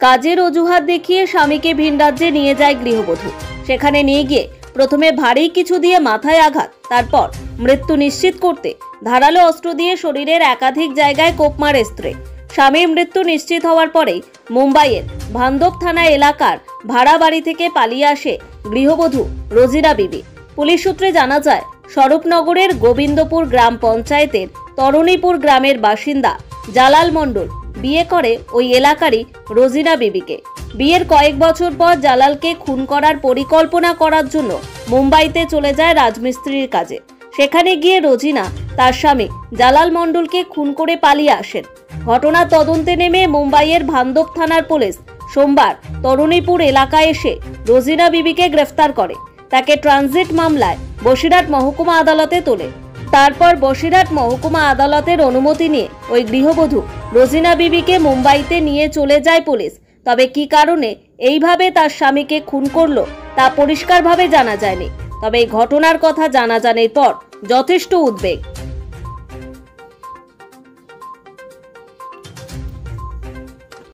কাজের অজুহাত দেখিয়ে স্বামীকে ভিন রাজ্যে নিয়ে যায় গৃহবধূ। সেখানে নিয়ে গিয়ে প্রথমে ভারী কিছু দিয়ে মাথায় আঘাত, তারপর মৃত্যু নিশ্চিত করতে ধারালো অস্ত্র দিয়ে শরীরের একাধিক জায়গায় কোপ মারে স্ত্রী। স্বামীর মৃত্যু নিশ্চিত হওয়ার পরেই মুম্বাইয়ের ভান্দব থানা এলাকার ভাড়া বাড়ি থেকে পালিয়ে আসে গৃহবধূ রোজিনা বিবি। পুলিশ সূত্রে জানা যায়, স্বরূপনগরের গোবিন্দপুর গ্রাম পঞ্চায়েতের তরুণীপুর গ্রামের বাসিন্দা জালাল মণ্ডল বিয়ে করে ওই এলাকারই রোজিনা বিবিকে। বিয়ের কয়েক বছর পর জালালকে খুন করার পরিকল্পনা করার জন্য মুম্বাইতে চলে যায় রাজমিস্ত্রির কাজে। সেখানে গিয়ে রোজিনা তার স্বামী জালাল মণ্ডলকে খুন করে পালিয়ে আসেন। ঘটনা তদন্তে নেমে মুম্বাইয়ের ভান্দব থানার পুলিশ সোমবার তরুণীপুর এলাকায় এসে রোজিনা বিবিকে গ্রেফতার করে। তাকে ট্রানজিট মামলায় বসিরহাট মহকুমা আদালতে তোলে। তারপর বসিরহাট মহকুমা আদালতের অনুমতি নিয়ে ওই গৃহবধূ রোজিনা বিবিকে মুম্বাইতে নিয়ে চলে যায় পুলিশ। তবে কি কারণে এইভাবে তার স্বামীকে খুন করলো তা পরিষ্কারভাবে জানা যায়নি। তবে এই ঘটনার কথা জানা জানার পর যথেষ্ট উদ্বেগ।